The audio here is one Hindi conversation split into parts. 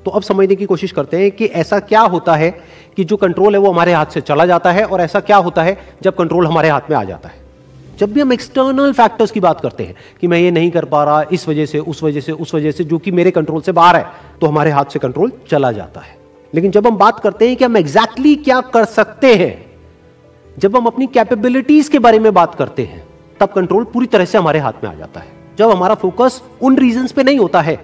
तो अब समझने की कोशिश करते हैं कि ऐसा क्या होता है कि जो कंट्रोल है वो हमारे हाथ से चला जाता है, और ऐसा क्या होता है जब कंट्रोल हमारे हाथ में आ जाता है। जब भी हम एक्सटर्नल फैक्टर्स की बात करते हैं कि मैं ये नहीं कर पा रहा इस वजह से, उस वजह से, उस वजह से, जो कि मेरे कंट्रोल से बाहर है, तो हमारे हाथ से कंट्रोल चला जाता है। लेकिन जब हम बात करते हैं कि हम एग्जैक्टली क्या कर सकते हैं, जब हम अपनी कैपेबिलिटीज के बारे में बात करते हैं, तब कंट्रोल पूरी तरह से हमारे हाथ में आ जाता है। जब हमारा फोकस उन रीजंस पे नहीं होता है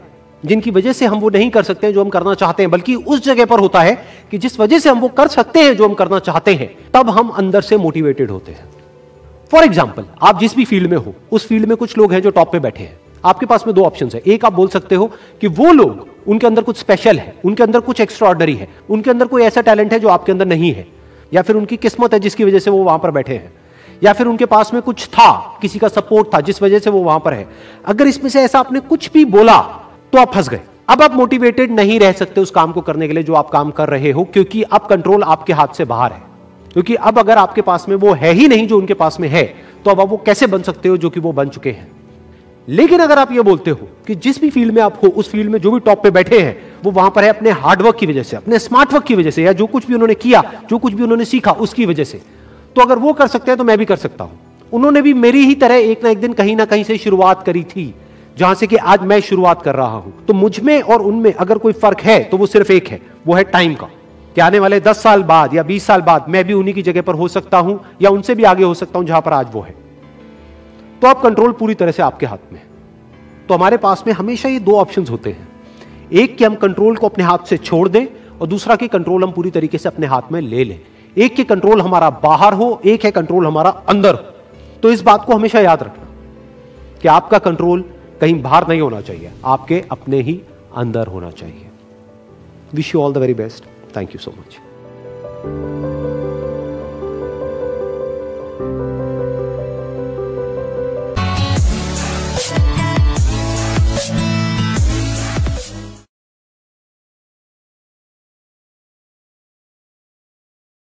जिनकी वजह से हम वो नहीं कर सकते हैं जो हम करना चाहते हैं, बल्कि उस जगह पर होता है कि जिस वजह से हम वो कर सकते हैं जो हम करना चाहते हैं, तब हम अंदर से मोटिवेटेड होते हैं। फॉर एग्जाम्पल, आप जिस भी फील्ड में हो, उस फील्ड में कुछ लोग हैं जो टॉप पे बैठे हैं। आपके पास में दो ऑप्शंस है। एक, आप बोल सकते हो कि वो लोग, उनके अंदर कुछ स्पेशल है, उनके अंदर कुछ एक्स्ट्राऑर्डिनरी है, उनके अंदर कोई ऐसा टैलेंट है जो आपके अंदर नहीं है, या फिर उनकी किस्मत है जिसकी वजह से वो वहां पर बैठे हैं, या फिर उनके पास में कुछ था, किसी का सपोर्ट था जिस वजह से वो वहां पर है। अगर इसमें से ऐसा आपने कुछ भी बोला तो आप फंस गए। अब आप मोटिवेटेड नहीं रह सकते उस काम को करने के लिए जो आप काम कर रहे हो, क्योंकि अब कंट्रोल आपके हाथ से बाहर है। क्योंकि अब अगर आपके पास में वो है ही नहीं जो उनके पास में है, तो अब आप वो कैसे बन सकते हो जो कि वो बन चुके हैं। लेकिन अगर आप ये बोलते हो कि जिस भी फील्ड में आप हो, उस फील्ड में जो भी टॉप पे बैठे हैं वो वहां पर है अपने हार्डवर्क की वजह से, अपने स्मार्ट वर्क की वजह से, या जो कुछ भी उन्होंने किया, जो कुछ भी उन्होंने सीखा उसकी वजह से, तो अगर वो कर सकते हैं तो मैं भी कर सकता हूं। उन्होंने भी मेरी ही तरह एक ना एक दिन कहीं ना कहीं से शुरुआत करी थी, जहां से कि आज मैं शुरुआत कर रहा हूं। तो मुझ में और उनमें अगर कोई फर्क है तो वो सिर्फ एक है, वो है टाइम का, कि आने वाले 10 साल बाद या 20 साल बाद मैं भी उन्हीं की जगह पर हो सकता हूं, या उनसे भी आगे हो सकता हूं जहां पर आज वो है। तो अब कंट्रोल पूरी तरह से आपके हाथ में है। तो हमारे पास में हमेशा ये दो ऑप्शंस होते हैं, एक कि हम कंट्रोल को अपने हाथ से छोड़ दें, और दूसरा कि कंट्रोल हम पूरी तरीके से अपने हाथ में ले लें। एक कि कंट्रोल हमारा बाहर हो, एक है कंट्रोल हमारा अंदर हो। तो इस बात को हमेशा याद रखना कि आपका कंट्रोल कहीं बाहर नहीं होना चाहिए, आपके अपने ही अंदर होना चाहिए। Wish you all the very best. Thank you so much.